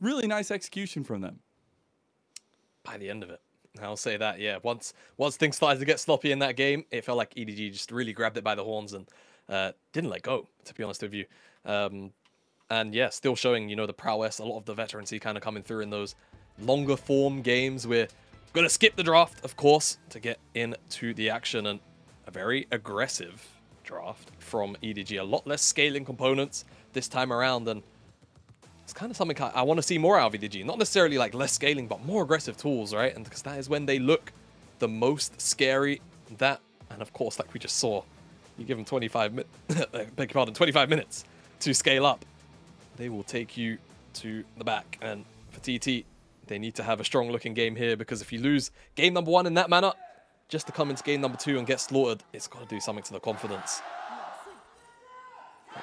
really nice execution from them. By the end of it, I'll say that, yeah. Once things started to get sloppy in that game, it felt like EDG just really grabbed it by the horns and didn't let go, to be honest with you. And yeah, still showing, you know, the prowess, a lot of the veterancy kind of coming through in those longer form games. We're going to skip the draft, of course, to get into the action, and a very aggressive draft from EDG. A lot less scaling components this time around, and it's kind of something I want to see more out of EDG. Not necessarily like less scaling, but more aggressive tools, right? And because that is when they look the most scary. That, and of course, like we just saw, you give them 25 minutes to scale up. They will take you to the back. And for TT, they need to have a strong looking game here, because if you lose game number 1 in that manner, just to come into game number 2 and get slaughtered, it's got to do something to the confidence.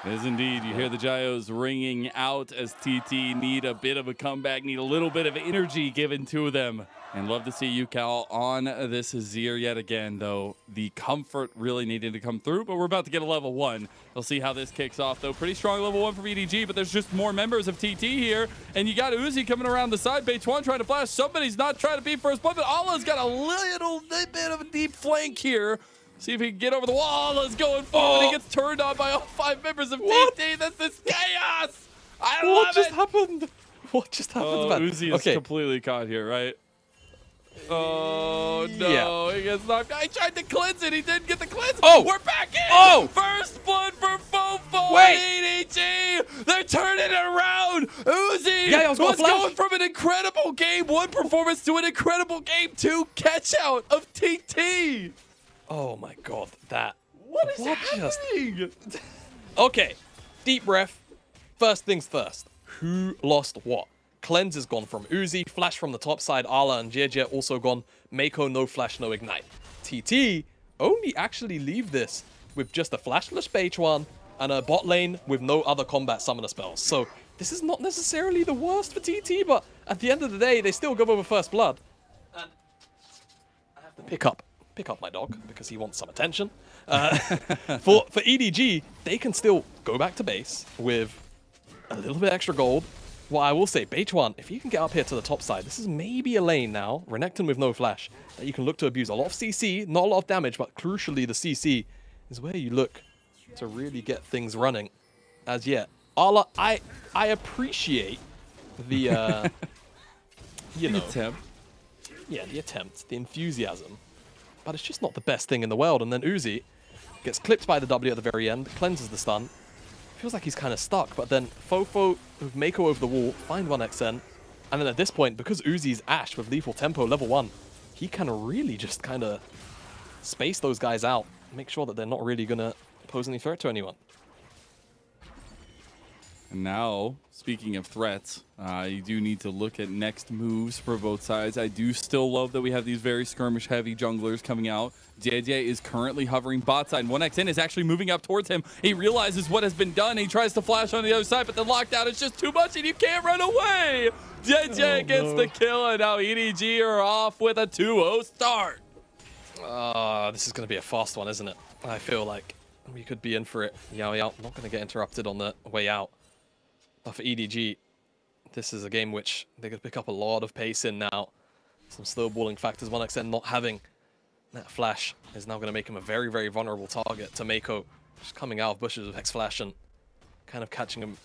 It is indeed. You hear the gyos ringing out as TT need a bit of a comeback, need a little bit of energy given to them. And love to see Ucal on this Azir yet again, though. The comfort really needed to come through, but we're about to get a level 1. We'll see how this kicks off, though. Pretty strong level 1 from EDG, but there's just more members of TT here. And you got Uzi coming around the side. Beichuan trying to flash. Somebody's not trying to be first blood, but Allah's got a little bit of a deep flank here. See if he can get over the wall. Allah's going forward. He gets turned on by all 5 members of TT. That's this chaos. I love it. What just happened? What just happened, man? Uzi is completely caught here, right? Oh, no. Yeah. He gets knocked out. He tried to cleanse it. He didn't get the cleanse. Oh! We're back in! Oh! First blood for FoFo. Wait! EDG! They're turning it around! Uzi was going from an incredible Game 1 performance to an incredible Game 2 catch-out of TT! Oh, my God. That... What is happening? Okay. Deep breath. First things first. Who lost what? Cleanse is gone from Uzi, Flash from the top side, Ala and Jiejie also gone, Meiko, no Flash, no Ignite. TT only actually leave this with just a Flashless Beichuan and a bot lane with no other combat summoner spells. So this is not necessarily the worst for TT, but at the end of the day, they still go over first blood. And I have to pick up my dog because he wants some attention. For EDG, they can still go back to base with a little bit extra gold. Well, I will say, Beichuan, if you can get up here to the top side, this is maybe a lane now, Renekton with no flash, that you can look to abuse. A lot of CC, not a lot of damage, but crucially the CC is where you look to really get things running. As yet, Ala, I appreciate the, you know, attempt. Yeah, the attempt, the enthusiasm, but it's just not the best thing in the world. And then Uzi gets clipped by the W at the very end, cleanses the stun. Feels like he's kind of stuck, but then FoFo with Meiko over the wall, find 1xN, and then at this point, because Uzi's Ashe with lethal tempo level 1, he can really just kind of space those guys out, make sure that they're not really going to pose any threat to anyone. And now, speaking of threats, you do need to look at next moves for both sides. I do still love that we have these very skirmish-heavy junglers coming out. Jiejie is currently hovering bot side. 1xN is actually moving up towards him. He realizes what has been done. He tries to flash on the other side, but the lockdown is just too much, and you can't run away. Jiejie gets the kill, and now EDG are off with a 2-0 start. This is going to be a fast one, isn't it? I feel like we could be in for it. Yao not going to get interrupted on the way out. But for EDG, this is a game which they could pick up a lot of pace in now. Some slow balling factors. 1xN not having that flash is now going to make him a very, very vulnerable target to Meiko. Just coming out of bushes with Hex Flash and kind of catching him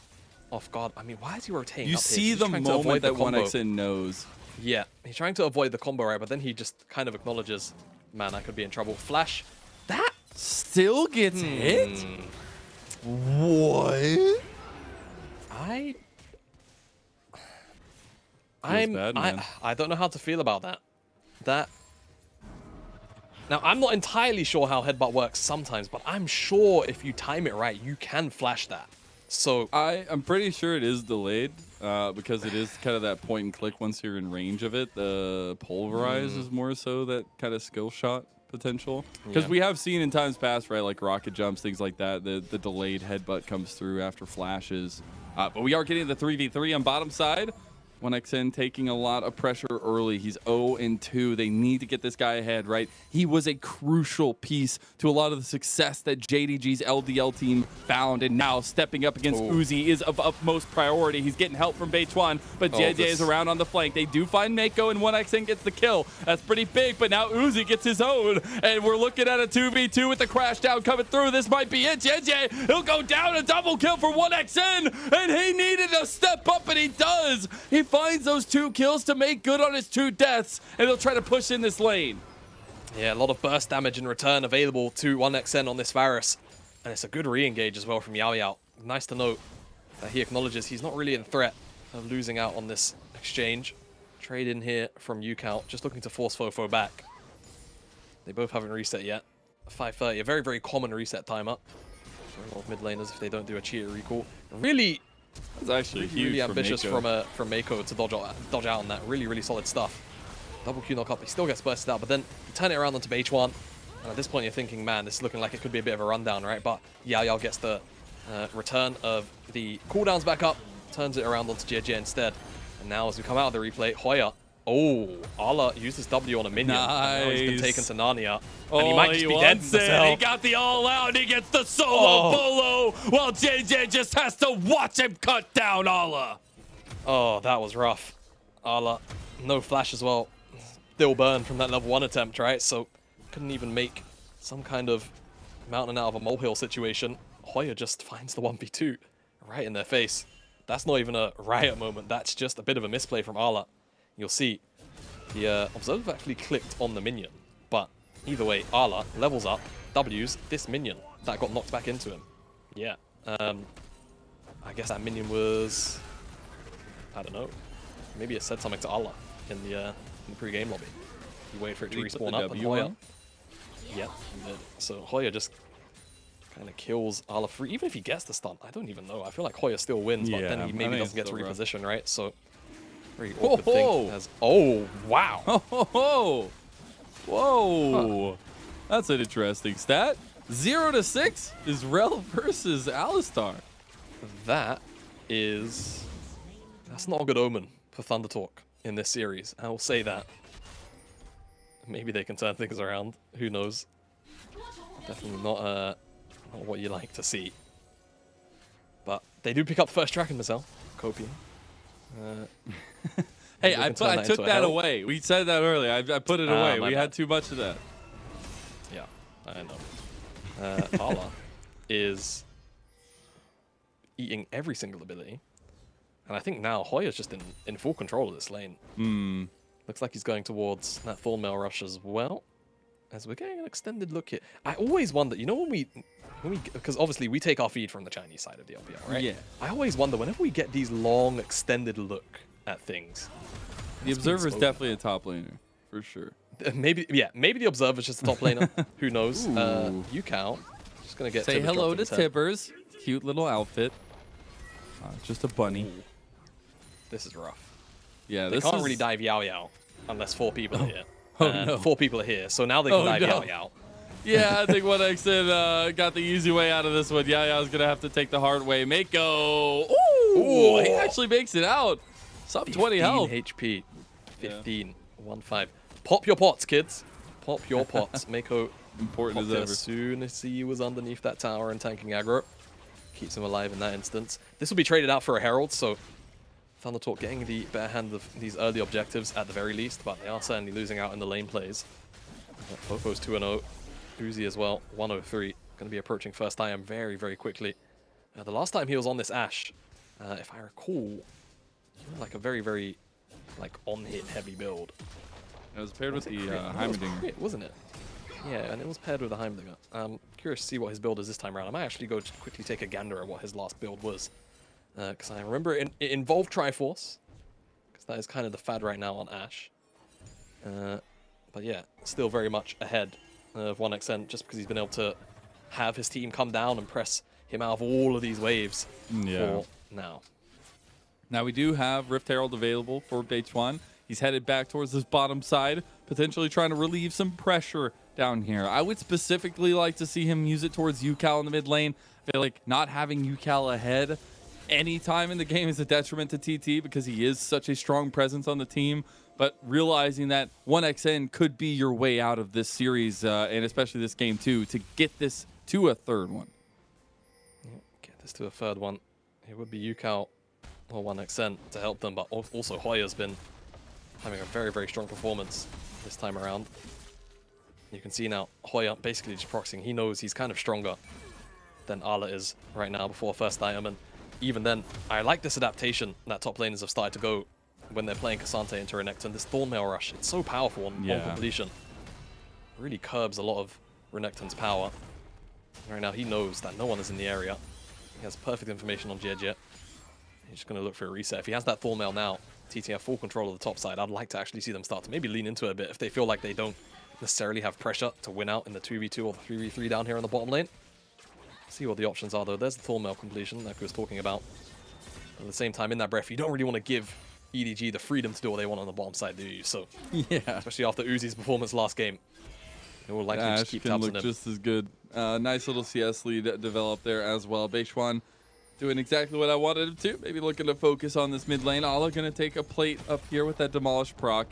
off guard. I mean, why is he rotating You up see here? the moment that 1xN knows. Yeah, he's trying to avoid the combo, right? But then he just kind of acknowledges, man, I could be in trouble. Flash. That still gets hit? What? I don't know how to feel about that. Now, I'm not entirely sure how headbutt works sometimes, but I'm sure if you time it right, you can flash that. So I'm pretty sure it is delayed because it is kind of that point and click once you're in range of it. The pulverize is more so that kind of skill shot potential. Because we have seen in times past, right, like rocket jumps, things like that, the delayed headbutt comes through after flashes. But we are getting the 3v3 on bottom side. 1xn taking a lot of pressure early. He's 0-2. They need to get this guy ahead, right? He was a crucial piece to a lot of the success that JDG's LDL team found, and now stepping up against Uzi is of utmost priority. He's getting help from Beichuan, but Jiejie is around on the flank. They do find Meiko, and 1xn gets the kill. That's pretty big, but now Uzi gets his own, and we're looking at a 2v2 with the crash down coming through. This might be it. Jiejie, he'll go down, a double kill for 1xn, and he needed to step up, and he does. He finds those 2 kills to make good on his 2 deaths, and he'll try to push in this lane. Yeah, a lot of burst damage in return available to 1xn on this Varus. And it's a good re-engage as well from Yao. Nice to note that he acknowledges he's not really in threat of losing out on this exchange. Trade in here from Ucal, just looking to force FoFo back. They both haven't reset yet. 5:30, a very, very common reset timer for a lot of mid laners if they don't do a cheater recall. Really, that's actually huge, really ambitious from Meiko to dodge out on that. Really, really solid stuff. Double Q knock up, he still gets bursted out, but then you turn it around onto Beichuan. And at this point, you're thinking, man, this is looking like it could be a bit of a rundown, right? But Yao gets the return of the cooldowns back up, turns it around onto Jiejie instead. And now as we come out of the replay, Hoya. Oh, Ala used his W on a minion. Nice. Now he's been taken to Narnia. And he might just be dead. He got the all out and he gets the solo bolo while Jiejie just has to watch him cut down Ala. Oh, that was rough. Ala, no flash as well. Still burned from that level 1 attempt, right? So couldn't even make some kind of mountain out of a molehill situation. Hoya just finds the 1v2 right in their face. That's not even a riot moment. That's just a bit of a misplay from Ala. You'll see the observer actually clicked on the minion. But either way, Ala levels up, W's this minion that got knocked back into him. Yeah. I guess that minion was... I don't know. Maybe it said something to Ala in the pre-game lobby. You wait for it to respawn up and Hoya... Yep, he did. So Hoya just kind of kills Ala free. Even if he gets the stun, I don't even know. I feel like Hoya still wins, but then he maybe doesn't get to reposition, right? So very awkward thing. As, oh, wow. Whoa. Huh. That's an interesting stat. 0-6 is Rel versus Alistar. That's not a good omen for Thunder Talk in this series. I will say that. Maybe they can turn things around. Who knows? Definitely not what you like to see. But they do pick up the first track in Mazel. Copium. Hey, I took that away. We said that earlier. I put it away. We had too much of that. Yeah, I know. Ala is eating every single ability. And I think now Hoya's just in full control of this lane. Looks like he's going towards that Thornmail rush as well. As we're getting an extended look here. I always wonder, you know, when we because obviously we take our feed from the Chinese side of the LPL, right? Yeah. I always wonder, whenever we get these long, extended look at things. The Observer is definitely a top laner, for sure. Maybe the Observer's just a top laner. Who knows? Ucal, just going to get Say hello to Tibbers. Cute little outfit. Just a bunny. Ooh. This is rough. Yeah, they can't really dive Yao unless 4 people are here. No. 4 people are here, so now they can dive Yao. Yeah, I think 1xn got the easy way out of this one. Yaya's going to have to take the hard way. Meiko. Ooh, he actually makes it out. Sub 20 health. 15 HP. 15. 1-5. Pop your pots, kids. Pop your pots. Meiko important as ever. As soon as he was underneath that tower and tanking aggro. Keeps him alive in that instance. This will be traded out for a Herald, so Thunder Talk getting the better hand of these early objectives at the very least, but they are certainly losing out in the lane plays. FoFo's 2-0. Uzi as well, 103. Going to be approaching first IM very, very quickly. The last time he was on this Ashe, if I recall, like a very, very on-hit heavy build. It was paired with the Heimerdinger. Wasn't it? Yeah, and it was paired with the Heimerdinger. I'm curious to see what his build is this time around. I might actually go to quickly take a gander at what his last build was. Because I remember it involved Triforce, because that is kind of the fad right now on Ashe. But yeah, still very much ahead of 1xn, just because he's been able to have his team come down and press him out of all of these waves for now. Now we do have Rift Herald available for Beichuan. He's headed back towards this bottom side, potentially trying to relieve some pressure down here. I would specifically like to see him use it towards Ucal in the mid lane. I feel like not having Ucal ahead any time in the game is a detriment to TT because he is such a strong presence on the team. But realizing that 1xN could be your way out of this series, and especially this game too, to get this to a third one. Yeah, get this to a third one. It would be Ucal or 1xN to help them, but also Hoya's been having a very, very strong performance this time around. You can see now Hoya basically just proxying. He knows he's kind of stronger than Ala is right now before first item, and even then, I like this adaptation that top laners have started to go when they're playing Cassante into Renekton. This Thornmail Rush, it's so powerful on completion. Really curbs a lot of Renekton's power. Right now, he knows that no one is in the area. He has perfect information on Jiejie. He's just going to look for a reset. If he has that Thornmail now, TT have full control of the top side. I'd like to actually see them start to maybe lean into it a bit if they feel like they don't necessarily have pressure to win out in the 2v2 or the 3v3 down here on the bottom lane. See what the options are, though. There's the Thornmail completion that I was talking about. At the same time, in that breath, you don't really want to give EDG the freedom to do what they want on the bottom side, do you? So, yeah, especially after Uzi's performance last game, it will likely just keep tabs on him. Just as good. Nice little CS lead developed there as well. Beichuan doing exactly what I wanted him to. Maybe looking to focus on this mid lane. Ala going to take a plate up here with that Demolish proc.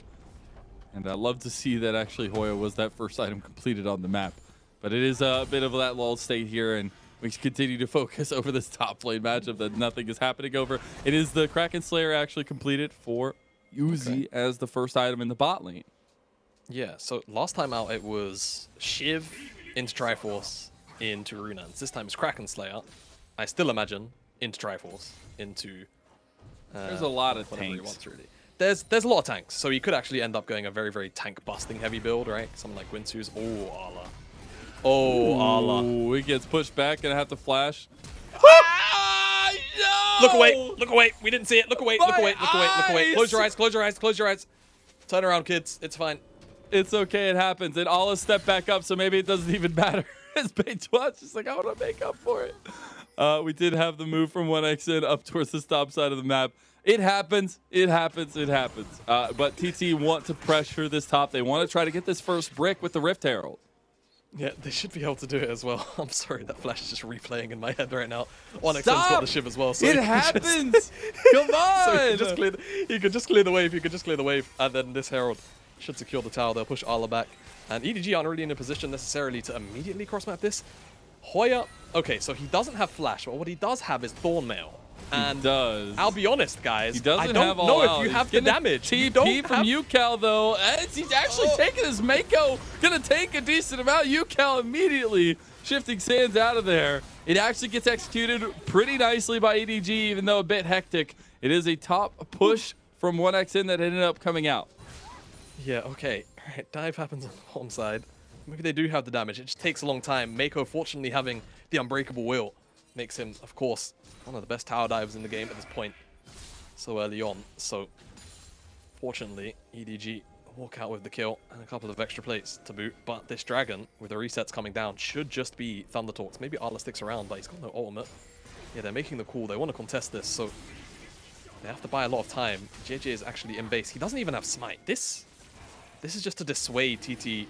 And I love to see that actually Hoya was that first item completed on the map. But it is a bit of that lull state here, and we continue to focus over this top lane matchup that nothing is happening over. It is the Kraken Slayer actually completed for Uzi as the first item in the bot lane. Yeah, so last time out it was Shiv into Triforce into Runans. This time it's Kraken Slayer. I still imagine into Triforce into... There's a lot of tanks. Wants, really. There's a lot of tanks, so you could actually end up going a very, very tank-busting heavy build, right? Someone like Winsu's. Oh, Ala. Oh, Ala. He gets pushed back and I have to flash. Ah, no! Look away. Look away. We didn't see it. Look away. Look away. Look away. Look away. Close your eyes. Close your eyes. Close your eyes. Turn around, kids. It's fine. It's okay. It happens. And Ala stepped back up, so maybe it doesn't even matter. As Beichuan's just like, I want to make up for it. We did have the move from 1xN up towards the top side of the map. It happens. It happens. It happens. But TT want to pressure this top. They want to try to get this first brick with the Rift Herald. Yeah, they should be able to do it as well. I'm sorry, that flash is just replaying in my head right now. 1xN's got the Shiv as well. So it happens! Come on! So he could just clear the wave. He could just clear the wave. And then this Herald should secure the tower. They'll push Ala back. And EDG aren't really in a position necessarily to immediately cross-map this. Hoya, okay, so he doesn't have flash, but what he does have is Thornmail. And he does. I'll be honest, guys. He doesn't I don't have all know out. if you have the damage. TP from Ucal, though. He's actually taking his Meiko. Gonna take a decent amount. Ucal immediately shifting sands out of there. It actually gets executed pretty nicely by EDG, even though a bit hectic. It is a top push from 1xN that ended up coming out. Yeah, okay. All right, dive happens on the bottom side. Maybe they do have the damage. It just takes a long time. Meiko, fortunately, having the Unbreakable Will makes him, of course, one of the best tower divers in the game at this point so early on. So, fortunately, EDG walk out with the kill and a couple of extra plates to boot. But this dragon, with the resets coming down, should just be Thunder Talks. Maybe Ala sticks around, but he's got no ultimate. Yeah, they're making the call. They want to contest this, so they have to buy a lot of time. Jiejie is actually in base. He doesn't even have Smite. This is just to dissuade TT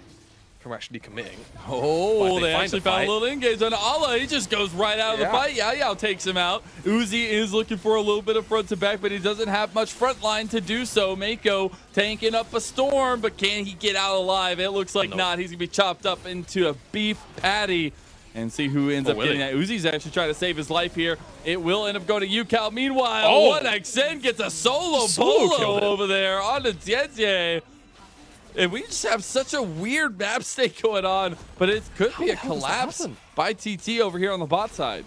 from actually committing. Oh, they actually found a little engage on Ala. He just goes right out of the fight. Yao takes him out. Uzi is looking for a little bit of front to back, but he doesn't have much front line to do so. Meiko tanking up a storm, but can he get out alive? It looks like not. He's going to be chopped up into a beef patty. And see who ends up getting that. Uzi's actually trying to save his life here. It will end up going to Ucal. Meanwhile, 1xN gets a solo bolo over there on the Jiejie. And we just have such a weird map state going on, but it could be a collapse by TT over here on the bot side.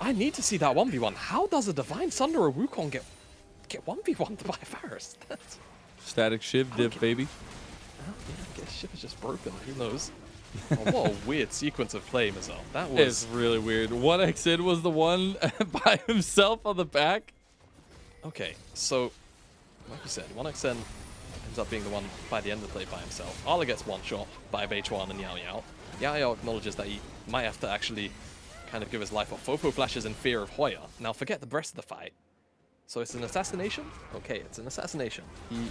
I need to see that 1v1. How does a Divine Sunder or Wukong get 1v1'd by Varus? Static Shiv div, baby. Oh, yeah, I guess Shiv is just broken. Who knows? Oh, what a weird sequence of play, Mazel. That was... It's really weird. 1xN was the one by himself on the back. Okay, so, like you said, 1xN ends up being the one by the end of the play by himself. Ala gets one shot by Beichuan and Yao. Yao acknowledges that he might have to actually kind of give his life up. FoFo flashes in fear of Hoya. Now forget the rest of the fight. So it's an assassination? Okay, it's an assassination. He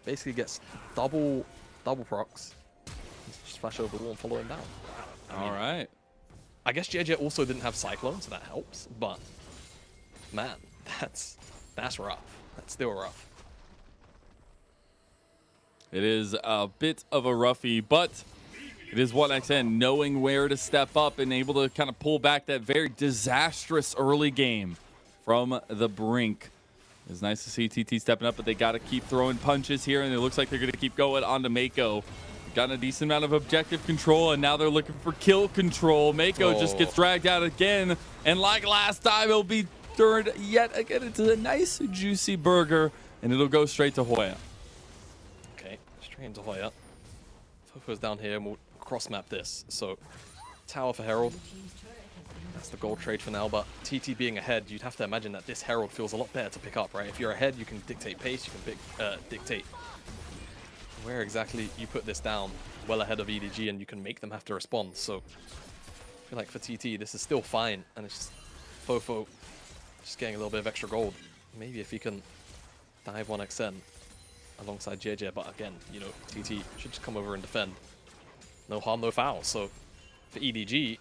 basically gets double procs. Just flash over the wall and follow him down. All right. I guess Jiejie also didn't have Cyclone, so that helps. But man, that's rough. That's still rough. It is a bit of a roughie, but it is 1xN knowing where to step up and able to kind of pull back that very disastrous early game from the brink. It's nice to see TT stepping up, but they got to keep throwing punches here, and it looks like they're going to keep going on to Meiko. Got a decent amount of objective control, and now they're looking for kill control. Meiko just gets dragged out again, and like last time, it'll be turned yet again into a nice, juicy burger, and it'll go straight to Hoya. Okay, straight into Hoya. FoFo's down here, and we'll cross-map this. So, tower for Herald. That's the gold trade for now, but TT being ahead, you'd have to imagine that this Herald feels a lot better to pick up, right? If you're ahead, you can dictate pace, you can dictate where exactly you put this down well ahead of EDG, and you can make them have to respond. So I feel like for TT, this is still fine, and it's just FoFo just getting a little bit of extra gold. Maybe if he can dive 1xN alongside Jiejie, but again, you know, TT should just come over and defend. No harm, no foul. So for EDG,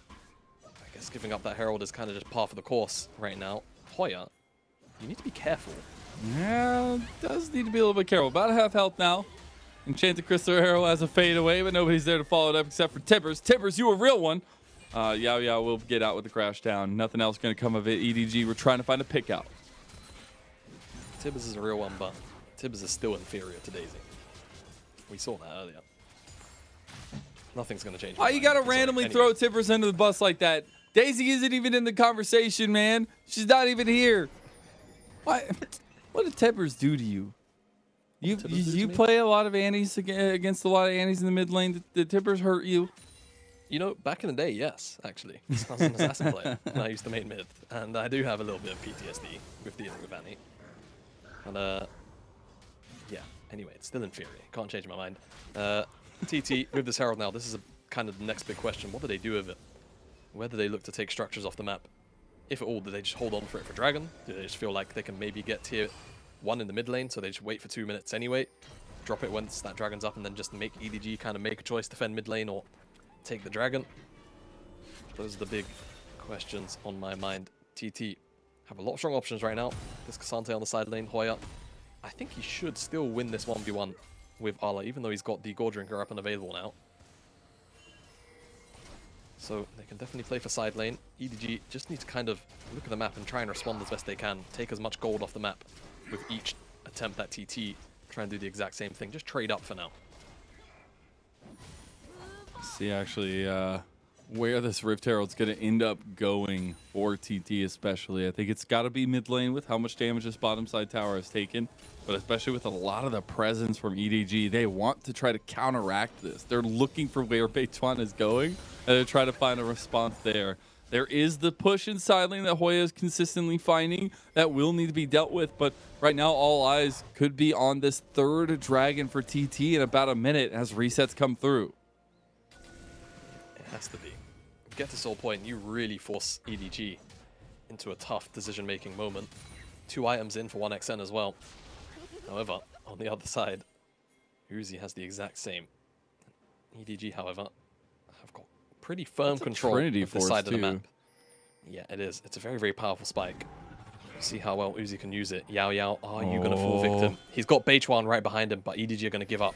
I guess giving up that Herald is kind of just par for the course right now. Hoya, you need to be careful. Yeah, does need to be a little bit careful. About half health now. Enchanted Crystal Arrow has a fade away, but nobody's there to follow it up except for Tibbers. Tibbers, you a real one. Yao will get out with the crash down. Nothing else going to come of it. EDG, we're trying to find a pick out. Tibbers is a real one, but Tibbers is still inferior to Daisy. We saw that earlier. Nothing's going to change. Oh, you got to randomly throw Tibbers under the bus like that. Daisy isn't even in the conversation, man. She's not even here. What did Tibbers do to you? You play a lot of Annies against a lot of Annies in the mid lane. Did Tibbers hurt you? You know, back in the day, yes, actually. I was an assassin player, and I used to main mid. And I do have a little bit of PTSD with dealing with Annie. And, yeah, anyway, it's still inferior. Can't change my mind. TT, with this Herald now, this is kind of the next big question. What do they do with it? Where do they look to take structures off the map? If at all, do they just hold on for it for Dragon? Do they just feel like they can maybe get tier 1 in the mid lane, so they just wait for 2 minutes anyway, drop it once that Dragon's up, and then just make EDG kind of make a choice, defend mid lane or take the Dragon? Those are the big questions on my mind. TT have a lot of strong options right now. This Cassante on the side lane, Hoya. I think he should still win this 1v1 with Ala, even though he's got the Gore Drinker up and available now. So they can definitely play for side lane. EDG just need to kind of look at the map and try and respond as best they can. Take as much gold off the map with each attempt at TT. Try and do the exact same thing. Just trade up for now. See actually where this Rift Herald's going to end up going for TT especially. I think it's got to be mid lane with how much damage this bottom side tower has taken. But especially with a lot of the presence from EDG, they want to try to counteract this. They're looking for where Beichuan is going, and they're trying to find a response there. There is the push in side lane that Hoya is consistently finding that will need to be dealt with, but right now all eyes could be on this third Dragon for TT in about a minute as resets come through. It has to be. Get to Soul Point, you really force EDG into a tough decision-making moment. 2 items in for 1xN as well. However, on the other side, Uzi has the exact same. EDG, however, have got pretty firm control of this side of the map. Yeah, it is. It's a very, very powerful spike. See how well Uzi can use it. Yao, are you going to fall victim? He's got Beichuan right behind him, but EDG are going to give up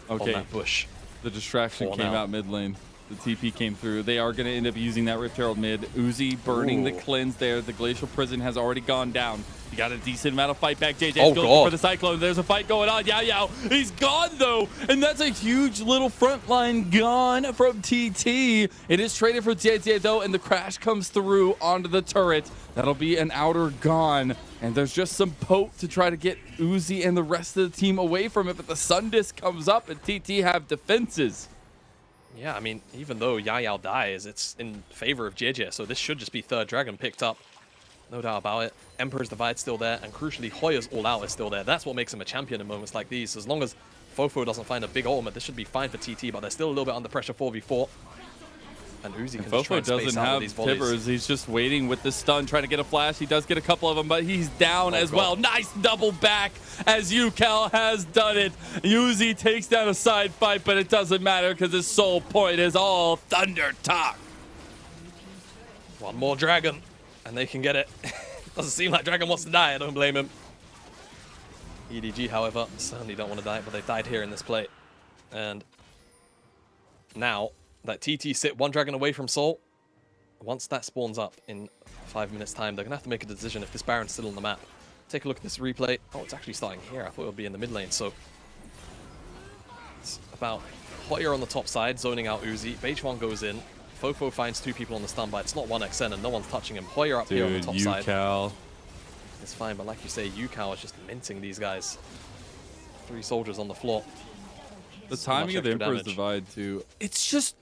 on that bush. The distraction came out mid lane. The TP came through. They are going to end up using that Rift Herald mid. Uzi burning the cleanse there. The Glacial Prison has already gone down. You got a decent amount of fight back. Jiejie goes for the Cyclone. There's a fight going on. Yao. He's gone, though. And that's a huge little front line gone from TT. It is traded for Jiejie, though, and the crash comes through onto the turret. That'll be an outer gone. And there's just some poke to try to get Uzi and the rest of the team away from it. But the Sun Disc comes up, and TT have defenses. Yeah, I mean, even though Yao dies, it's in favor of Jiejie, so this should just be third Dragon picked up. No doubt about it. Emperor's Divide still there, and crucially, Hoya's All Out is still there. That's what makes him a champion in moments like these. As long as FoFo doesn't find a big ultimate, this should be fine for TT, but they're still a little bit under pressure 4v4. And Uzi can just try and space out with these volleys. Tibbers. He's just waiting with the stun, trying to get a flash. He does get a couple of them, but he's down as well. Nice double back as Ucal has done it. Uzi takes down a side fight, but it doesn't matter because his soul point is all Thunder Talk. One more dragon, and they can get it. Doesn't seem like Dragon wants to die, I don't blame him. EDG, however, certainly don't want to die, but they've died here in this play. And now that TT sit one dragon away from Soul, once that spawns up in 5 minutes time, they're going to have to make a decision if this Baron's still on the map. Take a look at this replay. Oh, it's actually starting here. I thought it would be in the mid lane, so it's about Hoya on the top side, zoning out Uzi. Beichuan goes in. FoFo finds 2 people on the stun, but it's not 1xN and no one's touching him. Hoya up here on the top side. Ucal. It's fine, but like you say, Ucal is just minting these guys. 3 soldiers on the floor. The timing of the Emperor's Divide, too. It's just...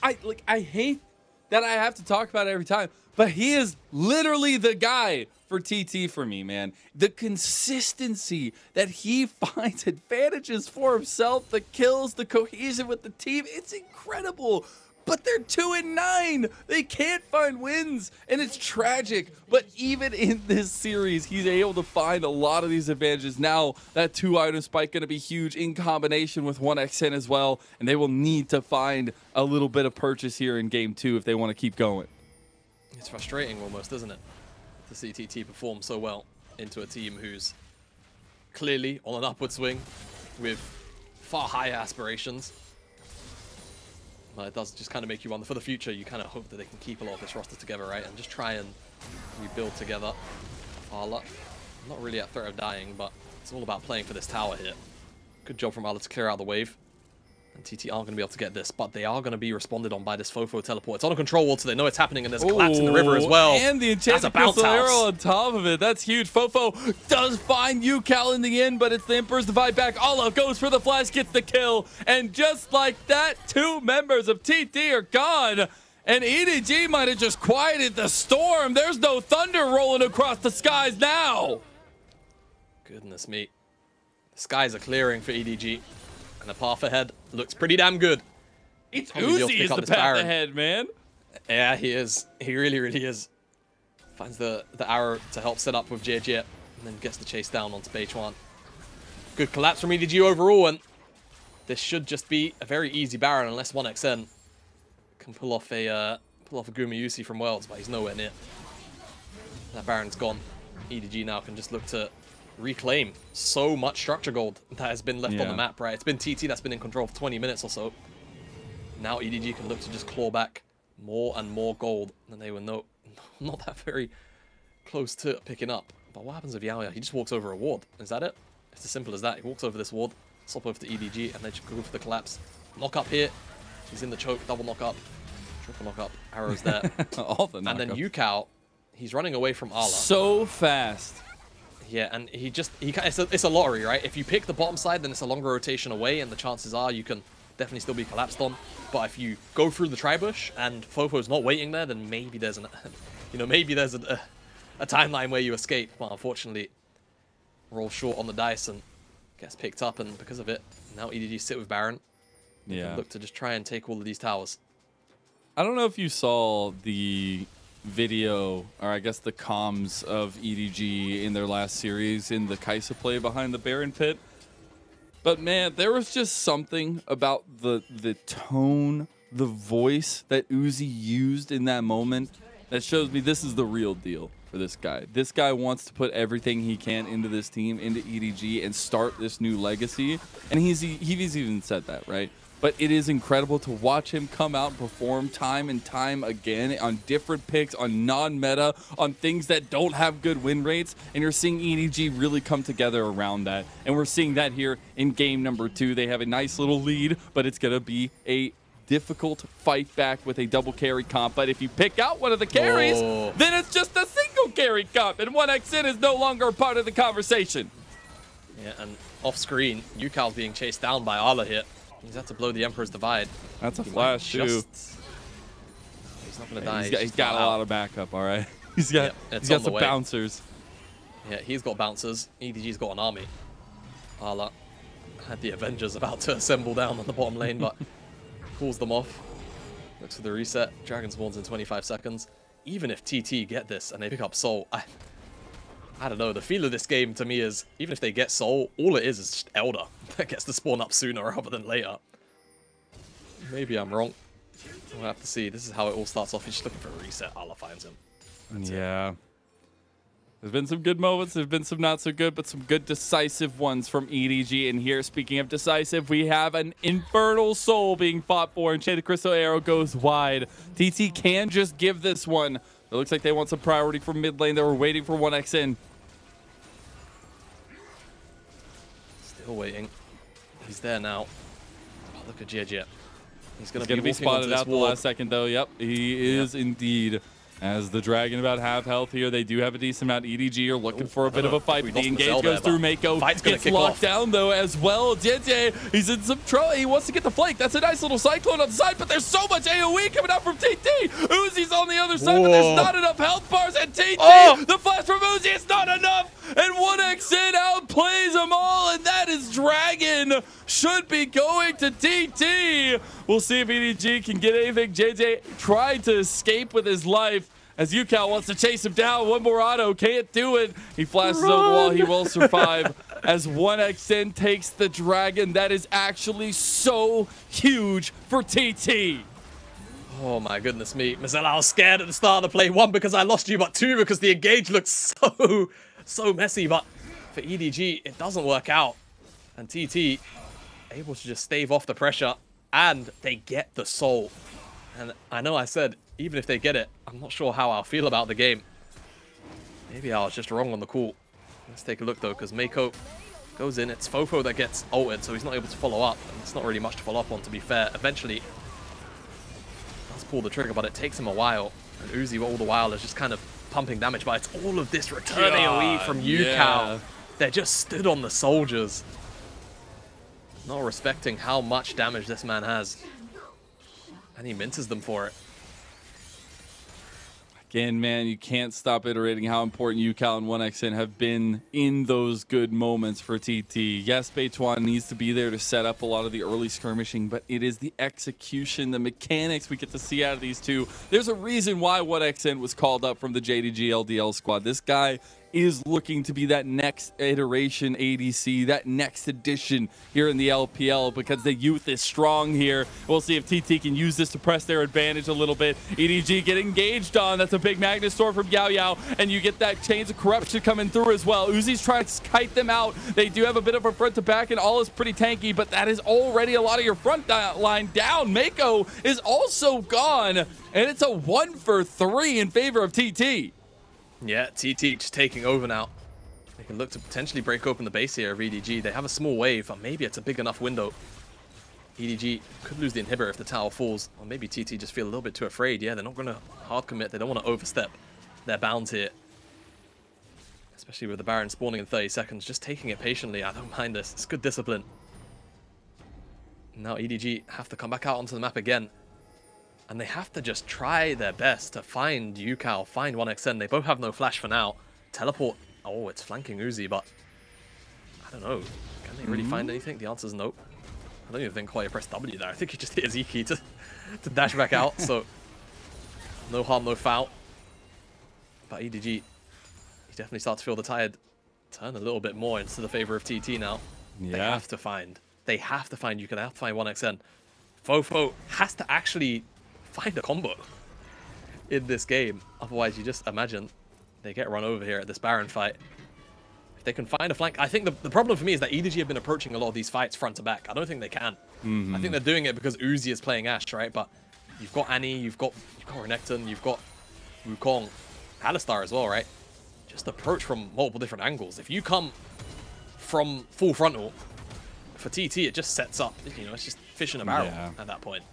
I hate that I have to talk about it every time, but he is literally the guy for TT for me, man. The consistency that he finds advantages for himself, the kills, the cohesion with the team, it's incredible. But they're 2-9. They can't find wins, and it's tragic. But even in this series, he's able to find a lot of these advantages. Now, that 2-item spike going to be huge in combination with 1xN as well, and they will need to find a little bit of purchase here in Game 2 if they want to keep going. It's frustrating almost, isn't it, to see TT perform so well into a team who's clearly on an upward swing with far higher aspirations. It does just kind of make you wonder for the future. You kind of hope that they can keep a lot of this roster together, right? And just try and rebuild together. Arla, not really at threat of dying, but it's all about playing for this tower here. Good job from Arla to clear out the wave. And TT aren't going to be able to get this, but they are going to be responded on by this FoFo teleport. It's on a control wall, so they know it's happening, and there's a collapse in the river as well. And the enchanted crystal arrow on top of it. That's huge. FoFo does find Ucal in the end, but it's the Emperor's Divide back. Olive goes for the flash, gets the kill. And just like that, 2 members of TT are gone. And EDG might have just quieted the storm. There's no thunder rolling across the skies now. Goodness me. The skies are clearing for EDG. And the path ahead looks pretty damn good. It's Uzi is the path ahead, man. Yeah, he is. He really, really is. Finds the arrow to help set up with Jiejie, and then gets the chase down onto Beichuan. Good collapse from EDG overall, and this should just be a very easy Baron unless 1xN can pull off a Gumayusi from Worlds, but he's nowhere near. That Baron's gone. EDG now can just look to reclaim so much structure gold that has been left on the map, right? It's been TT that's been in control for 20 minutes or so. Now EDG can look to just claw back more and more gold, and they were not that very close to picking up. But what happens with Yaoya? He just walks over a ward. Is that it? It's as simple as that. He walks over this ward, swap over to EDG, and then just go for the collapse. Knock up here. He's in the choke. Double knock up. Triple knock up. Arrows there. All the knock and then ups. Ucal, he's running away from Arla. So fast. Yeah, and it's a lottery, right? If you pick the bottom side, then it's a longer rotation away, and the chances are you can definitely still be collapsed on. But if you go through the tri-bush and FoFo's not waiting there, then maybe there's maybe there's a timeline where you escape. But unfortunately, roll short on the dice and gets picked up, and because of it, now EDG sit with Baron. Yeah. Look to just try and take all of these towers. I don't know if you saw the video, or I guess the comms of EDG in their last series in the Kaisa play behind the Baron pit. But man, there was just something about the tone, the voice that Uzi used in that moment that shows me this is the real deal for this guy. This guy wants to put everything he can into this team, into EDG, and start this new legacy. And he's even said that, right? But it is incredible to watch him come out and perform time and time again on different picks, on non-meta, on things that don't have good win rates. And you're seeing EDG really come together around that. And we're seeing that here in game number 2. They have a nice little lead, but it's going to be a difficult fight back with a double carry comp. But if you pick out one of the carries, then it's just a single carry comp. And 1xN is no longer a part of the conversation. Yeah, and off screen, Ucal's being chased down by Arla here. He's had to blow the Emperor's Divide. That's a flash, too. He's not going to die. He's got a lot of backup, all right? He's got some bouncers. Yeah, he's got bouncers. EDG's got an army. Arla had the Avengers about to assemble down on the bottom lane, but pulls them off. Looks for the reset. Dragon spawns in 25 seconds. Even if TT get this and they pick up Soul, I don't know. The feel of this game to me is, even if they get Soul, all it is just Elder that gets to spawn up sooner rather than later. Maybe I'm wrong. We'll have to see. This is how it all starts off. He's just looking for a reset. Allah finds him. That's yeah. There's been some good moments. There's been some not so good, but some good decisive ones from EDG. And here, speaking of decisive, we have an Infernal Soul being fought for. Enchanted Crystal Arrow goes wide. TT can just give this one. It looks like they want some priority from mid lane. They were waiting for 1x in. Still waiting. He's there now. Oh, look at Jiejie. He's going to be spotted out the last second, though. Yep, he is indeed. As the Dragon about half health here, they do have a decent amount. EDG are looking for a bit of a fight. The engage goes through Meiko. Gets locked down, though, as well. Jiejie, he's in some trouble. He wants to get the flank. That's a nice little cyclone on the side, but there's so much AoE coming out from TT. Uzi's on the other side, but there's not enough health bars. And TT, the flash from Uzi is not enough. And 1x in outplays them all, and that is Dragon. Should be going to TT. We'll see if EDG can get anything. Jiejie tried to escape with his life as Ucal wants to chase him down. One more auto, can't do it. He flashes over the wall. He will survive as 1xN takes the Dragon. That is actually so huge for TT. Oh my goodness me. Mazel, I was scared at the start of the play. 1, because I lost you, but 2, because the engage looks so messy. But for EDG, it doesn't work out. And TT able to just stave off the pressure, and they get the soul. And I know I said, even if they get it, I'm not sure how I'll feel about the game. Maybe I was just wrong on the call. Let's take a look, though, because Meiko goes in. It's FoFo that gets ulted, so he's not able to follow up. And it's not really much to follow up on, to be fair. Eventually, does pull the trigger, but it takes him a while. And Uzi, all the while, is just kind of pumping damage. But it's all of this return AoE from Ucal. Yeah. They're just stood on the soldiers. Not respecting how much damage this man has. And he minces them for it. Again, man, you can't stop iterating how important Ucal and 1xN have been in those good moments for TT. Yes, Beichuan needs to be there to set up a lot of the early skirmishing, but it is the execution, the mechanics we get to see out of these two. There's a reason why 1xN was called up from the JDG LDL squad. This guy is looking to be that next iteration ADC, that next edition here in the LPL, because the youth is strong here. We'll see if TT can use this to press their advantage a little bit. EDG get engaged on. That's a big Magnus Sword from Yao, and you get that Chains of Corruption coming through as well. Uzi's trying to kite them out. They do have a bit of a front to back, and all is pretty tanky, but that is already a lot of your front line down. Meiko is also gone, and it's a 1 for 3 in favor of TT. Yeah, TT just taking over now. They can look to potentially break open the base here of EDG. They have a small wave, but maybe it's a big enough window. EDG could lose the inhibitor if the tower falls. Or maybe TT just feel a little bit too afraid. Yeah, they're not going to hard commit. They don't want to overstep their bounds here. Especially with the Baron spawning in 30 seconds. Just taking it patiently. I don't mind this. It's good discipline. Now EDG have to come back out onto the map again. And they have to just try their best to find Ucal, find 1xN. They both have no flash for now. Teleport. Oh, it's flanking Uzi, but I don't know. Can they really find anything? The answer is nope. I don't even think Hoya pressed W there. I think he just hit his E key to dash back out. So no harm, no foul. But EDG, he definitely starts to feel the tide turn a little bit more into the favor of TT now. Yeah. They have to find Ucal. They have to find 1xN. FoFo has to actually find a combo in this game. Otherwise, you just imagine they get run over here at this Baron fight. If they can find a flank, I think the problem for me is that EDG have been approaching a lot of these fights front to back. I don't think they can. I think they're doing it because Uzi is playing Ashe, right? But you've got Annie, you've got Renekton, you've got Wukong, Alistar as well, right? Just approach from multiple different angles. If you come from full frontal, for TT, it just sets up. You know, it's just fish in a barrel at that point.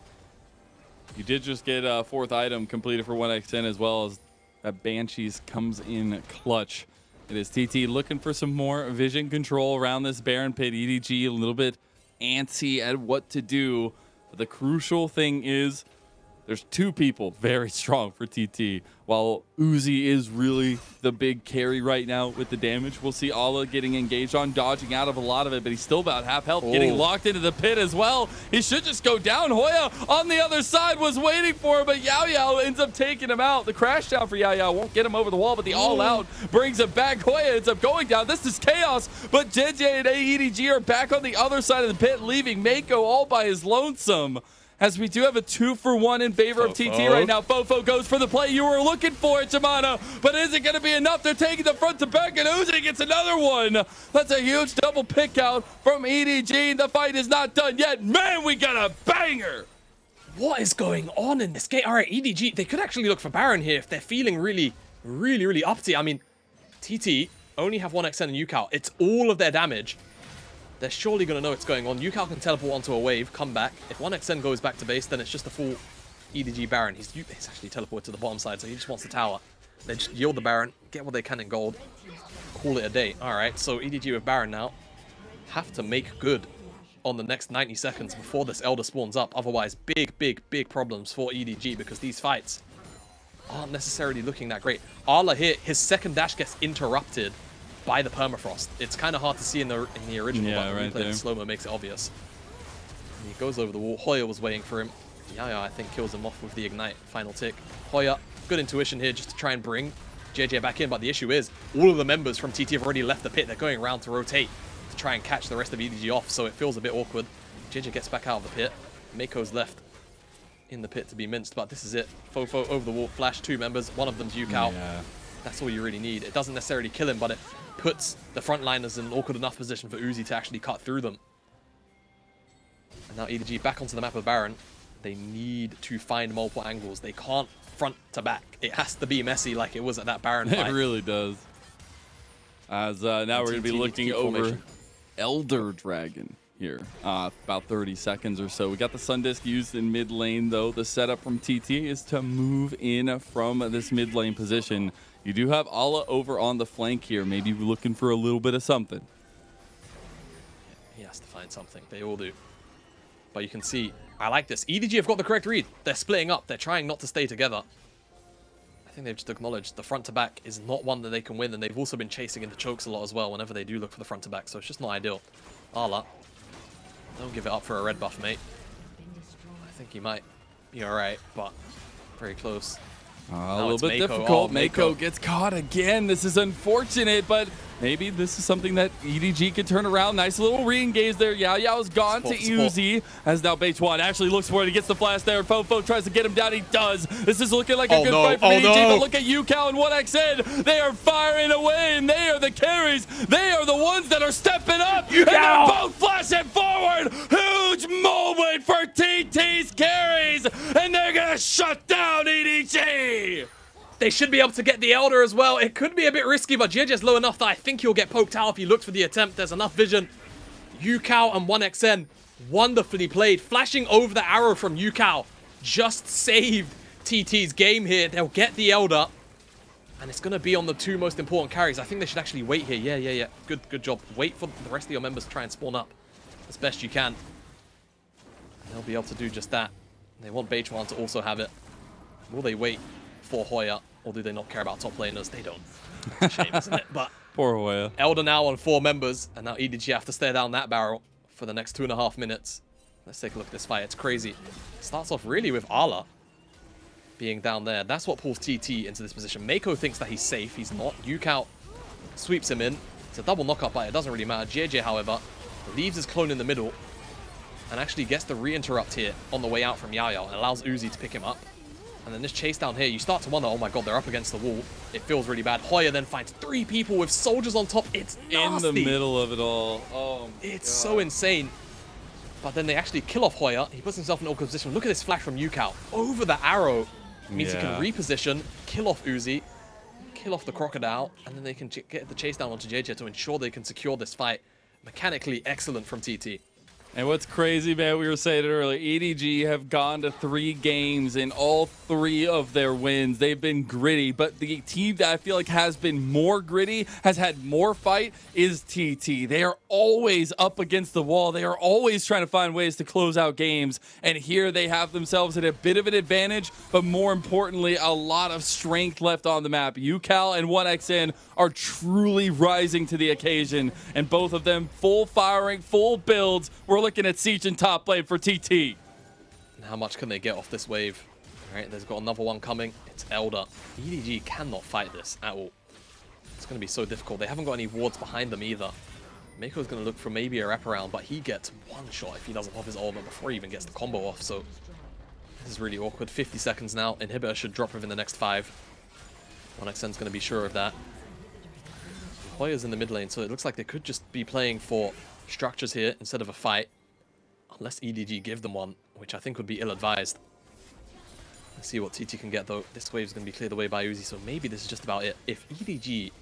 You did just get a 4th item completed for 1xN, as well as that Banshees comes in clutch. It is TT looking for some more vision control around this Baron pit. EDG a little bit antsy at what to do. But the crucial thing is there's 2 people very strong for TT. While Uzi is really the big carry right now with the damage. We'll see Ala getting engaged on, dodging out of a lot of it, but he's still about half health, getting locked into the pit as well. He should just go down. Hoya on the other side was waiting for him, but Yao ends up taking him out. The crash down for Yao won't get him over the wall, but the all out brings him back. Hoya ends up going down. This is chaos, but Jiejie and EDG are back on the other side of the pit, leaving Meiko all by his lonesome. as we do have a 2-for-1 in favor of TT right now. FoFo goes for the play you were looking for it, Jamada, but is it going to be enough? They're taking the front to back, and Uzi gets another one. That's a huge double pick out from EDG. The fight is not done yet. Man, we got a banger. What is going on in this game? All right, EDG, they could actually look for Baron here if they're feeling really uppity. I mean, TT only have 1xn and Ucal. It's all of their damage. They're surely going to know what's going on. Ucal can teleport onto a wave, come back. If 1xn goes back to base, then it's just a full EDG Baron. He's actually teleported to the bottom side, so he just wants the tower. They just yield the Baron, get what they can in gold, call it a day. All right, so EDG with Baron now have to make good on the next 90 seconds before this Elder spawns up. Otherwise, big problems for EDG because these fights aren't necessarily looking that great. Arla here, his second dash gets interrupted by the permafrost. It's kind of hard to see in the original, but the replay in slow-mo makes it obvious. And he goes over the wall. Hoya was waiting for him. Jiejie, I think, kills him off with the Ignite final tick. Hoya, good intuition here just to try and bring Jiejie back in, but the issue is all of the members from TT have already left the pit. They're going around to rotate to try and catch the rest of EDG off, so it feels a bit awkward. Jiejie gets back out of the pit. Meiko's left in the pit to be minced, but this is it. FoFo over the wall, flash 2 members. One of them's Ucal. Yeah. That's all you really need. It doesn't necessarily kill him, but it puts the frontliners in an awkward enough position for Uzi to actually cut through them. And now EDG back onto the map of Baron. They need to find multiple angles. They can't front to back. It has to be messy like it was at that Baron fight. It really does. As now we're going to be looking over Elder Dragon here. About 30 seconds or so. We got the Sun Disc used in mid lane, though. The setup from TT is to move in from this mid lane position. You do have Ala over on the flank here. Maybe we're looking for a little bit of something. He has to find something. They all do. But you can see, I like this. EDG have got the correct read. They're splitting up. They're trying not to stay together. I think they've just acknowledged the front to back is not one that they can win, and they've also been chasing into chokes a lot as well whenever they do look for the front to back, so it's just not ideal. Ala, don't give it up for a red buff, mate. I think he might be alright, but very close. A little bit difficult. Meiko gets caught again. This is unfortunate, but maybe this is something that EDG could turn around. Nice little re-engage there. Yao's gone to Uzi, as now Beichuan actually looks for it. He gets the flash there. FoFo tries to get him down. He does. This is looking like a good fight for EDG, but look at Ucal and 1xn. They are firing away, and they are the carries. They are the ones that are stepping up, and they're both flashing forward. Huge moment for TT's carries, and they're going to shut down EDG. They should be able to get the Elder as well. It could be a bit risky, but Jiejie's low enough that I think he'll get poked out if he looks for the attempt. There's enough vision. Ucal and 1xn, wonderfully played. Flashing over the arrow from Ucal just saved TT's game here. They'll get the Elder, and it's going to be on the 2 most important carries. I think they should actually wait here. Yeah. Good job. Wait for the rest of your members to try and spawn up as best you can. And they'll be able to do just that. They want Beichuan to also have it. Will they wait for Hoya, or do they not care about top laners? They don't. It's a shame, isn't it? But poor Hoya. Elder now on 4 members, and now EDG have to stare down that barrel for the next 2.5 minutes. Let's take a look at this fight. It's crazy. Starts off really with Ala being down there. That's what pulls TT into this position. Meiko thinks that he's safe. He's not. Ucal sweeps him in. It's a double knockup, but it doesn't really matter. Jiejie, however, leaves his clone in the middle and actually gets the re-interrupt here on the way out from Yaoyao and allows Uzi to pick him up. And then this chase down here, you start to wonder, oh my god, they're up against the wall. It feels really bad. Hoya then finds 3 people with soldiers on top. It's nasty. In the middle of it all. Oh, it's so insane. But then they actually kill off Hoya. He puts himself in an awkward position. Look at this flash from Ucal. Over the arrow. Means he can reposition, kill off Uzi, kill off the crocodile, and then they can get the chase down onto Jiejie to ensure they can secure this fight. Mechanically excellent from TT. And what's crazy, man, we were saying it earlier, EDG have gone to 3 games, and all 3 of their wins, they've been gritty. But the team that I feel like has been more gritty, has had more fight, is TT. They are always up against the wall. They are always trying to find ways to close out games. And here they have themselves at a bit of an advantage, but more importantly, a lot of strength left on the map. Ucal and 1xn are truly rising to the occasion, and both of them full firing, full builds. We're looking at Siege and top lane for TT. And how much can they get off this wave? All right, there's got another one coming. It's Elder. EDG cannot fight this at all. It's going to be so difficult. They haven't got any wards behind them either. Meiko's going to look for maybe a wraparound, but he gets one shot if he doesn't pop his ultimate before he even gets the combo off. So this is really awkward. 50 seconds now. Inhibitor should drop within the next 5. 1xN's going to be sure of that. Hoya's in the mid lane, so it looks like they could just be playing for structures here instead of a fight. Unless EDG give them one, which I think would be ill-advised. Let's see what TT can get, though. This wave's going to be cleared away by Uzi, so maybe this is just about it. If EDG...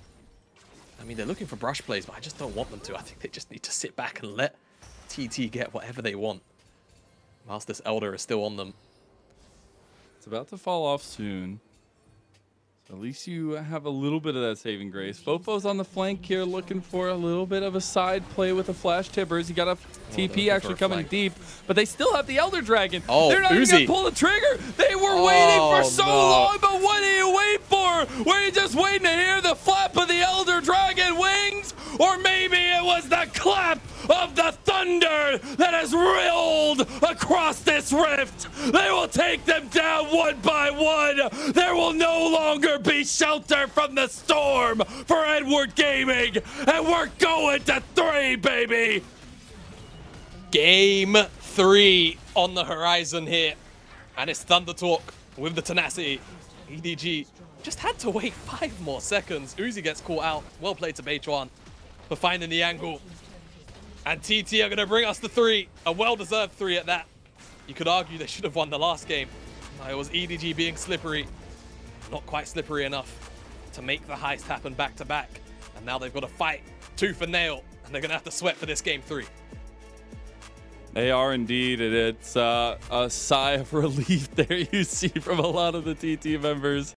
I mean, they're looking for brush plays, but I just don't want them to. I think they just need to sit back and let TT get whatever they want. Whilst this Elder is still on them. It's about to fall off soon. So at least you have a little bit of that saving grace. FoFo's on the flank here looking for a little bit of a side play with the flash tippers. He got a TP actually coming deep, but they still have the Elder Dragon. Oh, they're not even going to pull the trigger. They were waiting for so long, but what do you wait for? Were you just waiting to hear the flap of the Elder Dragon wings? Or maybe it was the clap of the thunder that has rolled across this rift. They will take them down one by one. There will no longer be shelter from the storm for Edward Gaming. And we're going to 3, baby. Game 3 on the horizon here. And it's Thunder Talk with the tenacity. EDG just had to wait 5 more seconds. Uzi gets caught out. Well played to Beichuan for finding the angle. And TT are going to bring us the 3. A well-deserved 3 at that. You could argue they should have won the last game. It was EDG being slippery. Not quite slippery enough to make the heist happen back-to-back. And now they've got to fight tooth and nail. And they're going to have to sweat for this game 3. They are indeed, and it's a sigh of relief there you see from a lot of the TT members.